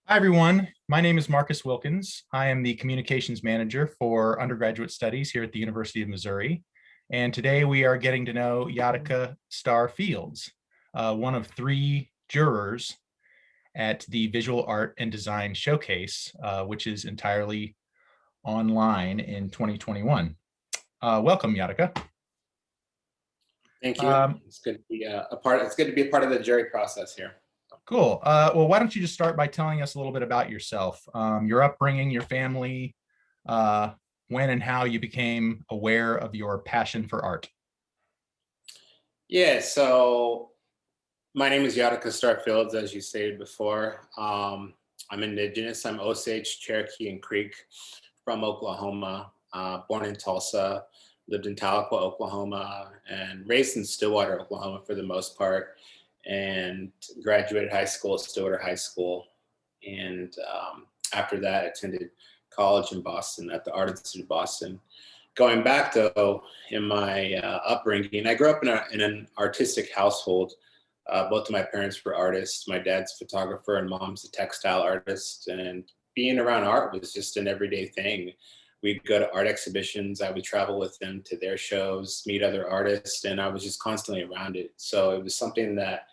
Hi, everyone. My name is Marcus Wilkins. I am the communications manager for undergraduate studies here at the University of Missouri. And today we are getting to know Yatika Star Fields, one of three jurors at the Visual Art and Design Showcase, which is entirely online in 2021. Welcome, Yatika. Thank you. It's good to be a part. It's good to be a part of the jury process here. Cool. Well, why don't you just start by telling us a little bit about yourself, your upbringing, your family, when and how you became aware of your passion for art. Yeah. So my name is Yatika Starfields, as you stated before. I'm Indigenous. I'm Osage, Cherokee, and Creek from Oklahoma. Born in Tulsa, lived in Tahlequah, Oklahoma, and raised in Stillwater, Oklahoma for the most part. And graduated high school at Stillwater High School. And after that, attended college in Boston at the Art Institute of Boston. Going back though, in my upbringing, I grew up in an artistic household. Both of my parents were artists. My dad's a photographer and mom's a textile artist. And being around art was just an everyday thing. We'd go to art exhibitions. I would travel with them to their shows, meet other artists, and I was just constantly around it. So it was something that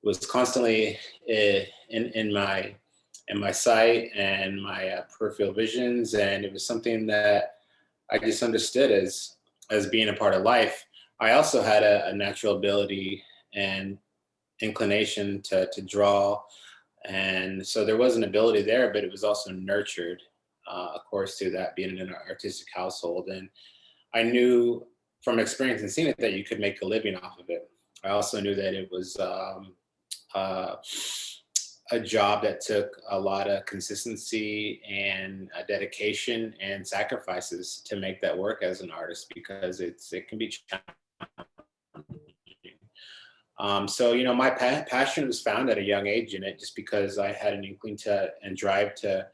was constantly in my sight and my peripheral visions, and it was something that I just understood as being a part of life. I also had a natural ability and inclination to draw, and so there was an ability there, but it was also nurtured, of course, through that being in an artistic household. And I knew from experience and seeing it that you could make a living off of it. I also knew that it was uh, a job that took a lot of consistency and dedication and sacrifices to make that work as an artist, because it can be challenging. So my passion was found at a young age in it, just because I had an inkling to and drive to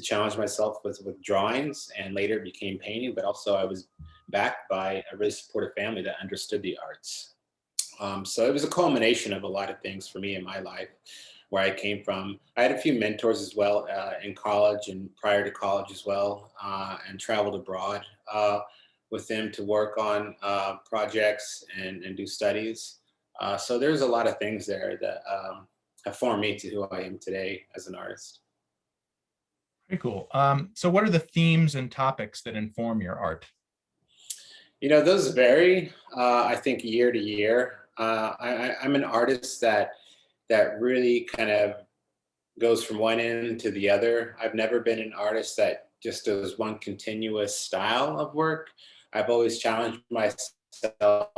challenge myself with drawings, and later became painting. But also I was backed by a really supportive family that understood the arts. So it was a culmination of a lot of things for me in my life, where I came from. I had a few mentors as well in college and prior to college as well, and traveled abroad with them to work on projects and do studies. So there's a lot of things there that have formed me to who I am today as an artist. Very cool. So what are the themes and topics that inform your art? Those vary, I think, year to year. I'm an artist that really kind of goes from one end to the other. I've never been an artist that just does one continuous style of work. I've always challenged myself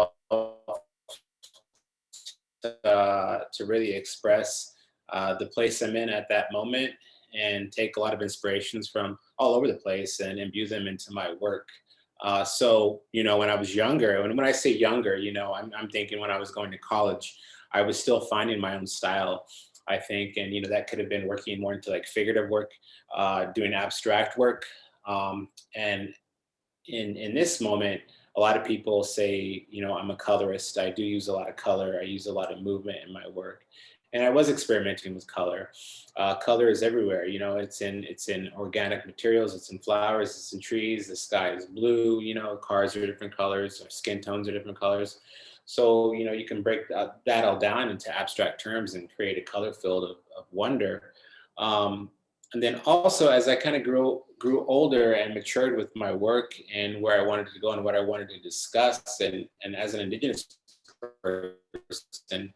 to really express the place I'm in at that moment, and take a lot of inspirations from all over the place and imbue them into my work. So when I was younger, and when I say younger, I'm thinking when I was going to college, I was still finding my own style, I think. And, that could have been working more into like figurative work, doing abstract work. And in this moment, a lot of people say, I'm a colorist. I do use a lot of color. I use a lot of movement in my work. And I was experimenting with color. Color is everywhere. It's in organic materials. It's in flowers. It's in trees. The sky is blue. Cars are different colors. Our skin tones are different colors. So you can break that all down into abstract terms and create a color field of wonder. And then also, as I kind of grew older and matured with my work and where I wanted to go and what I wanted to discuss, and as an Indigenous person,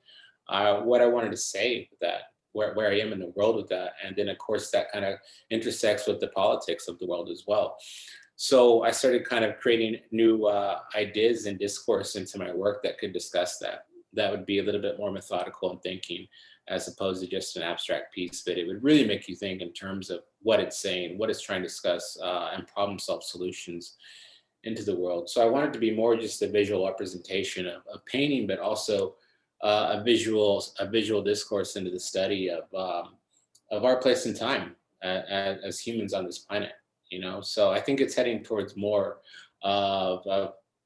what I wanted to say with that, where I am in the world with that. And then, of course, that kind of intersects with the politics of the world as well. So I started kind of creating new ideas and discourse into my work that could discuss that. That would be a little bit more methodical and thinking, as opposed to just an abstract piece, but it would really make you think in terms of what it's saying, what it's trying to discuss, and problem solve solutions into the world. So I wanted to be more just a visual representation of painting, but also a visual discourse into the study of our place in time as humans on this planet. So I think it's heading towards more of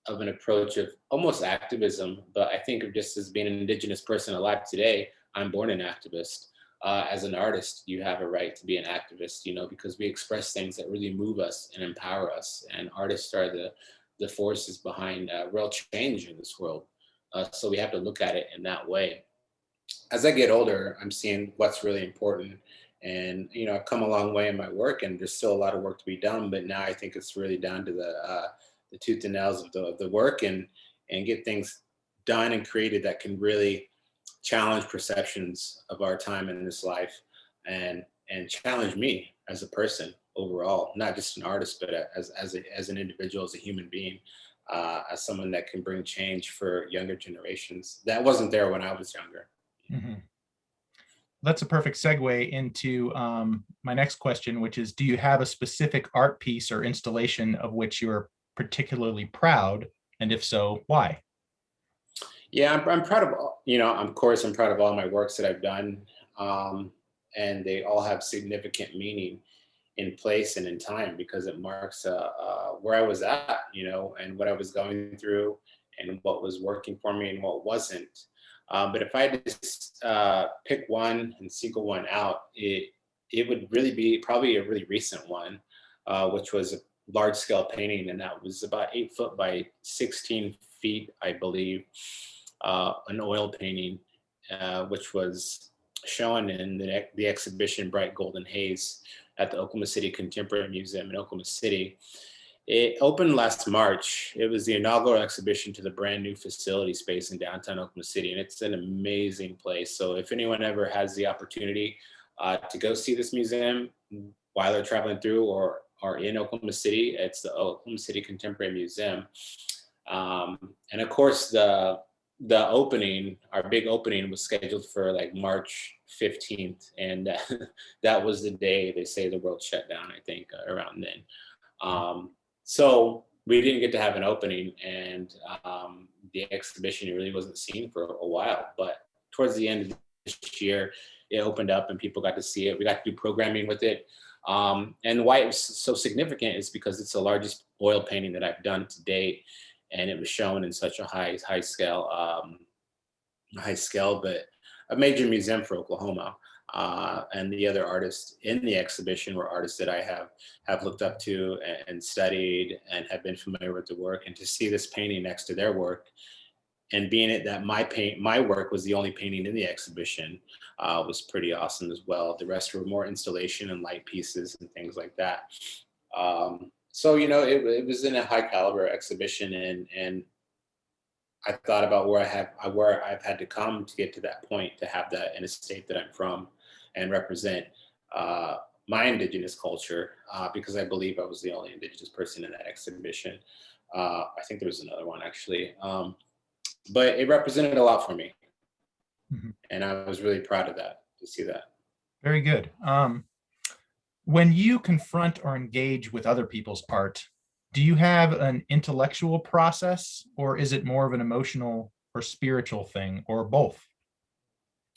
an approach of almost activism. But I think of just as being an Indigenous person alive today, I'm born an activist. as an artist, you have a right to be an activist, because we express things that really move us and empower us. And artists are the forces behind real change in this world. So we have to look at it in that way. As I get older, I'm seeing what's really important. And, I've come a long way in my work, and there's still a lot of work to be done. But now I think it's really down to the tooth and nails of the work, and get things done and created that can really challenge perceptions of our time in this life, and challenge me as a person overall, not just an artist, but as an individual, as a human being, as someone that can bring change for younger generations that wasn't there when I was younger. Mhm. That's a perfect segue into my next question, which is, do you have a specific art piece or installation of which you're particularly proud? And if so, why? Yeah, I'm proud of all, of course, I'm proud of all my works that I've done. Um, and they all have significant meaning in place and in time, because it marks where I was at, and what I was going through, and what was working for me and what wasn't. But if I had to pick one and single one out, it would really be probably a really recent one, which was a large scale painting, and that was about 8 foot by 16 feet, I believe, an oil painting, which was shown in the exhibition Bright Golden Haze at the Oklahoma City Contemporary Museum in Oklahoma City. It opened last March. It was the inaugural exhibition to the brand new facility space in downtown Oklahoma City, and it's an amazing place. So if anyone ever has the opportunity to go see this museum while they're traveling through or are in Oklahoma City, it's the Oklahoma City Contemporary Museum. And of course, the opening, our big opening, was scheduled for like March 15th, and that was the day they say the world shut down, I think, around then. So we didn't get to have an opening, and the exhibition really wasn't seen for a while. But towards the end of this year, it opened up and people got to see it. We got to do programming with it. And why it was so significant is because it's the largest oil painting that I've done to date, and it was shown in such a high scale, but a major museum for Oklahoma. And the other artists in the exhibition were artists that I have looked up to and studied and have been familiar with the work. And to see this painting next to their work, and being it that my work was the only painting in the exhibition, was pretty awesome as well. The rest were more installation and light pieces and things like that. So it was in a high caliber exhibition, and I thought about where I've had to come to get to that point, to have that in a state that I'm from, and represent my indigenous culture, because I believe I was the only indigenous person in that exhibition. I think there was another one actually, but it represented a lot for me, Mhm. and I was really proud of that, to see that. Very good. When you confront or engage with other people's art, do you have an intellectual process, or is it more of an emotional or spiritual thing, or both?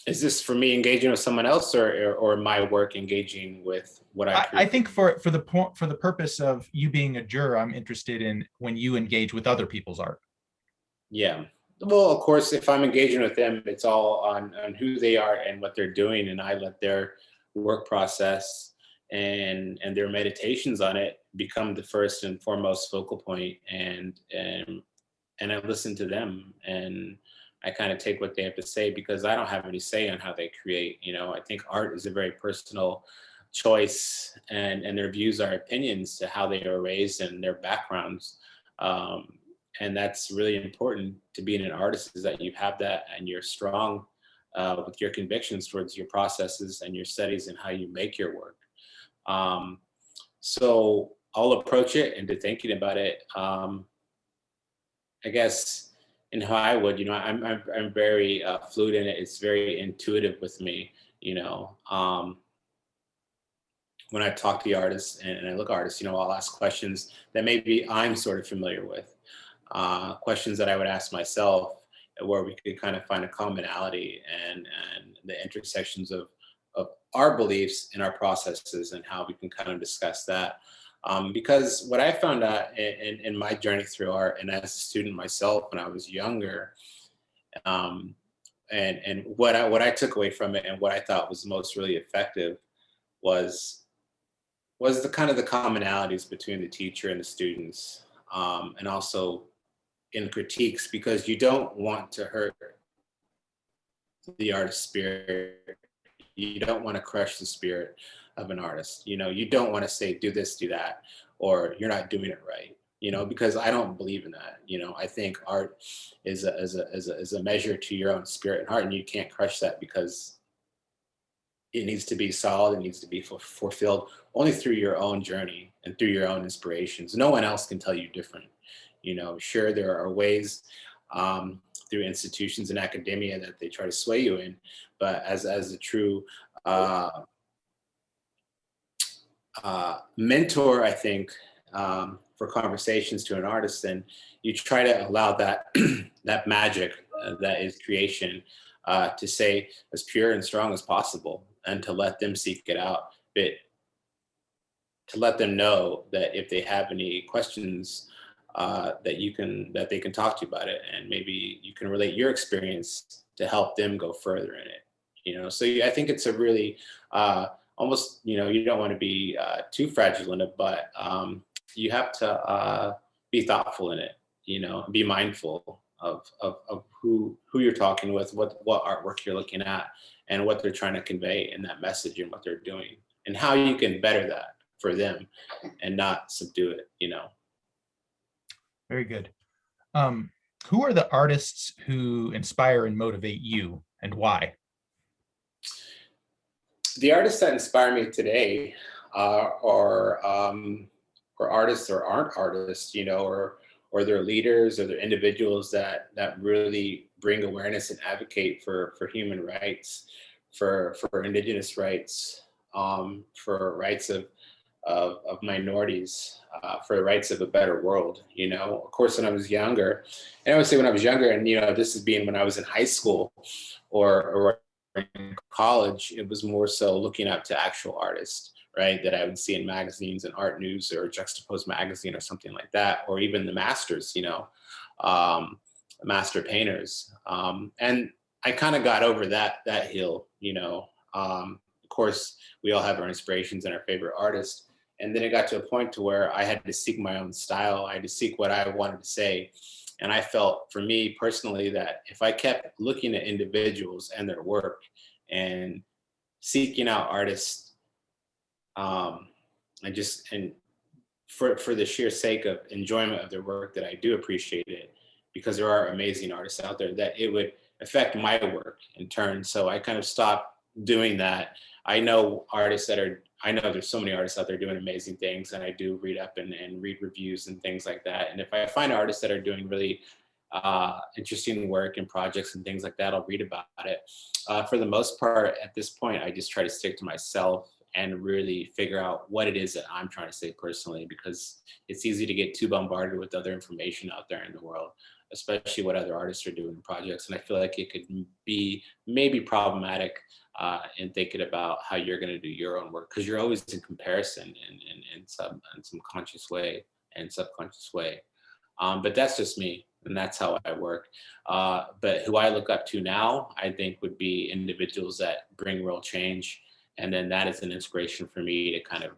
Is this for me engaging with someone else, or my work engaging with what I I create? think for the point, for the purpose of you being a juror, I'm interested in when you engage with other people's art. Yeah. Well, of course, if I'm engaging with them, it's all on who they are and what they're doing, and I let their work process and their meditations on it become the first and foremost focal point, and I listen to them, and I kind of take what they have to say, because I don't have any say on how they create. I think art is a very personal choice, and their views are opinions to how they are raised and their backgrounds. Um, and that's really important to being an artist, is that you have that and you're strong with your convictions towards your processes and your studies and how you make your work. Um, so I'll approach it into thinking about it. I guess in how I would, I'm very fluid in it. It's very intuitive with me, you know. When I talk to the artists and I look at artists, I'll ask questions that maybe I'm sort of familiar with, questions that I would ask myself, where we could kind of find a commonality, and the intersections of our beliefs and our processes, and how we can kind of discuss that. Because what I found out in my journey through art, and as a student myself when I was younger, um, and what I took away from it and what I thought was most really effective was the kind of the commonalities between the teacher and the students, and also in critiques, because you don't want to hurt the artist's spirit. You don't want to crush the spirit of an artist. You don't want to say, do this, do that, or you're not doing it right. Because I don't believe in that. I think art is a measure to your own spirit and heart, and you can't crush that because it needs to be solid. It needs to be fulfilled only through your own journey and through your own inspirations. No one else can tell you different. Sure, there are ways through institutions and academia that they try to sway you in, but as a true mentor, I think, for conversations to an artist, then you try to allow that that magic that is creation to say as pure and strong as possible, and to let them seek it out, but to let them know that if they have any questions, that they can talk to you about it, and maybe you can relate your experience to help them go further in it. So I think it's a really almost, you don't want to be too fragile in it, but you have to be thoughtful in it. Be mindful of who you're talking with, what artwork you're looking at, and what they're trying to convey in that message and what they're doing, and how you can better that for them and not subdue it. Very good. Who are the artists who inspire and motivate you, and why? The artists that inspire me today are artists or aren't artists, or they're leaders, or they're individuals that really bring awareness and advocate for human rights, for indigenous rights, for rights of minorities, for the rights of a better world. Of course, when I was younger, and I would say when I was younger, and this is being when I was in high school or in college, it was more so looking up to actual artists, right, that I would see in magazines and art news or Juxtapoz magazine or something like that, or even the masters, master painters. And I kind of got over that hill. Of course, we all have our inspirations and our favorite artists. And then it got to a point to where I had to seek my own style. I had to seek what I wanted to say. And I felt, for me personally, that if I kept looking at individuals and their work and seeking out artists, and for the sheer sake of enjoyment of their work, that I do appreciate it, because there are amazing artists out there, that it would affect my work in turn. So I kind of stopped doing that. I know there's so many artists out there doing amazing things, and I do read up and read reviews and things like that. And if I find artists that are doing really interesting work and projects and things like that, I'll read about it. For the most part, at this point, I just try to stick to myself and really figure out what it is that I'm trying to say personally, because it's easy to get too bombarded with other information out there in the world, especially what other artists are doing in projects. And I feel like it could be maybe problematic in thinking about how you're going to do your own work, because you're always in comparison in some conscious way and subconscious way. But that's just me, and that's how I work. But who I look up to now, I think, would be individuals that bring real change. And then that is an inspiration for me to kind of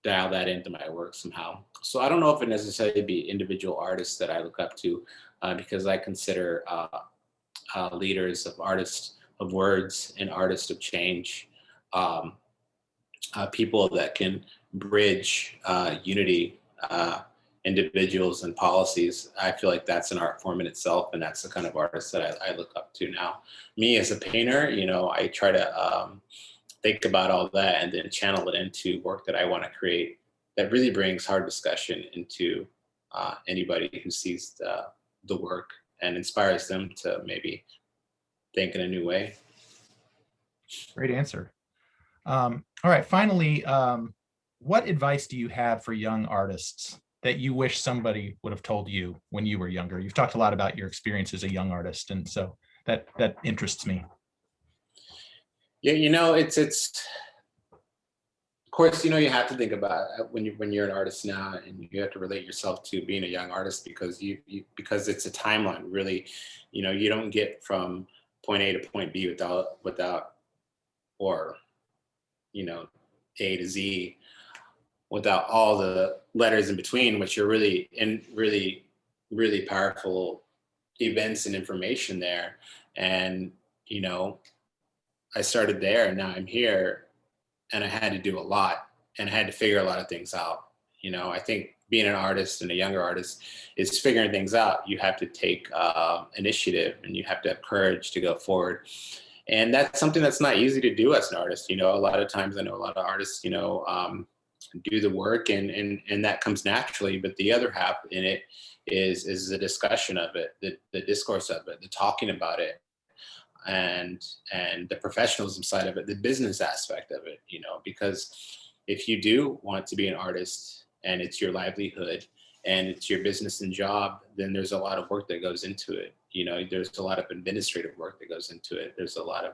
dial that into my work somehow. So I don't know if it necessarily be individual artists that I look up to, because I consider leaders of artists of words and artists of change, people that can bridge unity, individuals and policies. I feel like that's an art form in itself, and that's the kind of artist that I look up to now. Me as a painter, I try to think about all that and then channel it into work that I want to create that really brings hard discussion into anybody who sees the work and inspires them to maybe think in a new way. Great answer. All right, finally, what advice do you have for young artists that you wish somebody would have told you when you were younger? You've talked a lot about your experience as a young artist, and so that interests me. Yeah, it's of course, you have to think about when you're an artist now, and you have to relate yourself to being a young artist, because because it's a timeline, really. You don't get from point A to point B without, or, you know, A to Z without all the letters in between, which are really powerful events and information there. And, you know, I started there and now I'm here, and I had to do a lot, and I had to figure a lot of things out. You know, I think being an artist and a younger artist is figuring things out. You have to take initiative, and you have to have courage to go forward. And that's something that's not easy to do as an artist. You know, a lot of times I know a lot of artists, you know, do the work, and that comes naturally. But the other half in it is the discussion of it, the discourse of it, the talking about it, and the professionalism side of it, the business aspect of it, you know, because if you do want to be an artist and it's your livelihood and it's your business and job, then there's a lot of work that goes into it. You know, there's a lot of administrative work that goes into it. There's a lot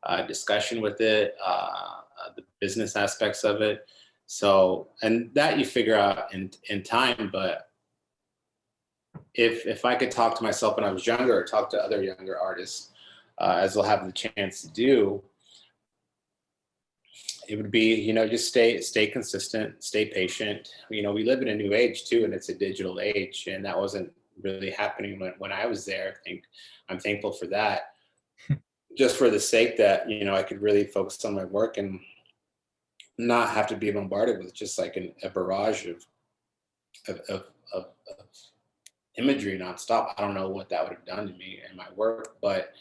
of discussion with it, the business aspects of it. So, and that you figure out in time. But if I could talk to myself when I was younger, or talk to other younger artists, as they'll have the chance to do, it would be, you know, just stay consistent, stay patient. You know, we live in a new age too, and it's a digital age, and that wasn't really happening when I was there. I think I'm thankful for that, just for the sake that, you know, I could really focus on my work and not have to be bombarded with just like a barrage of imagery nonstop. I don't know what that would have done to me and my work, but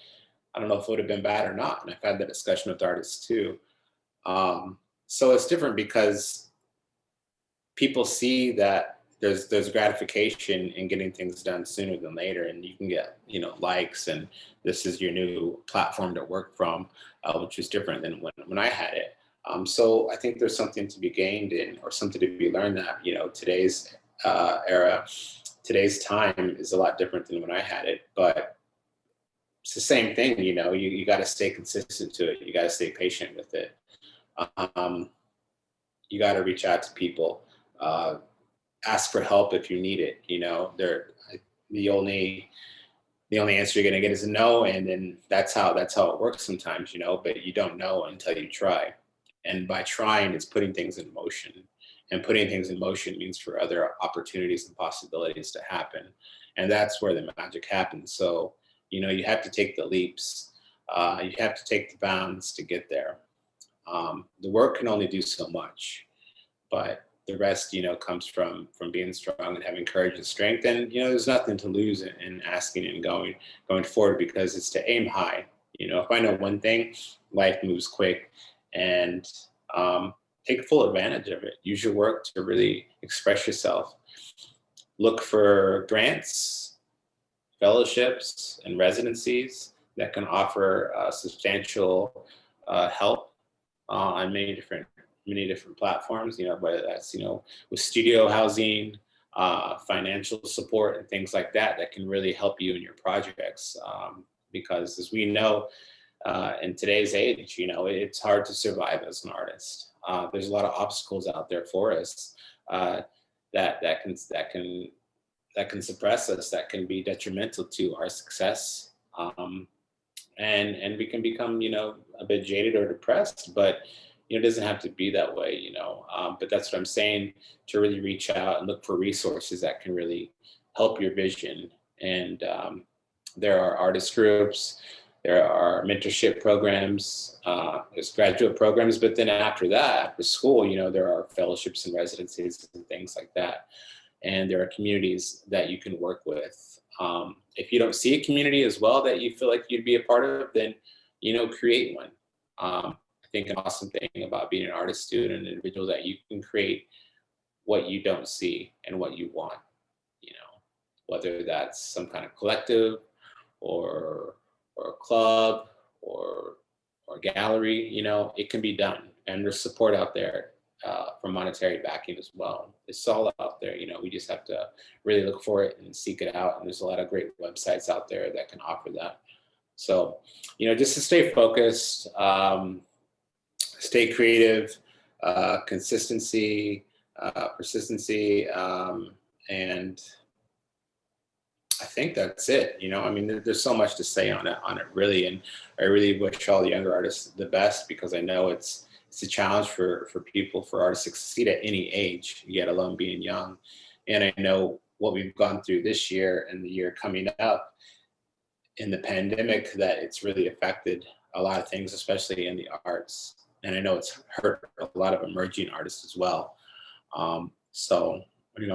I don't know if it would have been bad or not. And I've had that discussion with artists too. So it's different because people see that there's gratification in getting things done sooner than later, and you can get, you know, likes, and this is your new platform to work from, which is different than when I had it. So I think there's something to be gained in, or something to be learned, that, you know, today's era, today's time is a lot different than when I had it, but it's the same thing. You know, you got to stay consistent to it. You got to stay patient with it. You got to reach out to people, ask for help if you need it. You know, the only answer you're gonna get is a no, and then that's how it works sometimes. You know, but you don't know until you try, and by trying, it's putting things in motion, and putting things in motion means for other opportunities and possibilities to happen, and that's where the magic happens. So, you know, you have to take the leaps, you have to take the bounds to get there. The work can only do so much, but the rest, you know, comes from being strong and having courage and strength. And, you know, there's nothing to lose in asking and going forward, because it's to aim high. You know, if I know one thing, life moves quick, and take full advantage of it. Use your work to really express yourself. Look for grants, fellowships, and residencies that can offer substantial help on many different platforms. You know, whether that's, you know, with studio housing, financial support, and things like that, that can really help you in your projects. Because as we know, in today's age, you know, it's hard to survive as an artist. There's a lot of obstacles out there for us, that can suppress us, that can be detrimental to our success. And we can become, you know, a bit jaded or depressed, but, you know, it doesn't have to be that way, you know. But that's what I'm saying, to really reach out and look for resources that can really help your vision. And there are artist groups, there are mentorship programs, there's graduate programs, but then after that, after school, you know, there are fellowships and residencies and things like that. And there are communities that you can work with. If you don't see a community as well that you feel like you'd be a part of, then, you know, create one. I think an awesome thing about being an artist, student, an individual, that you can create what you don't see and what you want, you know, whether that's some kind of collective, or a club, or gallery, you know, it can be done. And there's support out there for monetary backing as well. It's all out there, you know, we just have to really look for it and seek it out. And there's a lot of great websites out there that can offer that. So, you know, just to stay focused, stay creative, consistency, persistency, and I think that's it. I mean, there's so much to say on it really, and I really wish all the younger artists the best because I know it's a challenge for people, for artists to succeed at any age, yet alone being young. And I know what we've gone through this year and the year coming up in the pandemic, that it's really affected a lot of things, especially in the arts. And I know it's hurt a lot of emerging artists as well. So,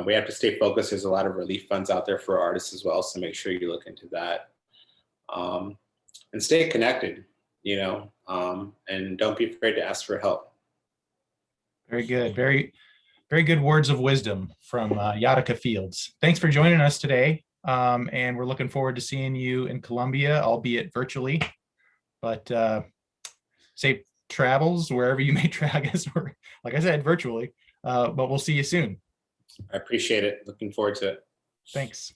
we have to stay focused. There's a lot of relief funds out there for artists as well. So make sure you look into that, um, and stay connected, and don't be afraid to ask for help. Very good. Very good words of wisdom from Yatika Fields. Thanks for joining us today. And we're looking forward to seeing you in Columbia, albeit virtually. But safe travels wherever you may travel, I guess, or like I said, virtually. But we'll see you soon. I appreciate it. Looking forward to it. Thanks.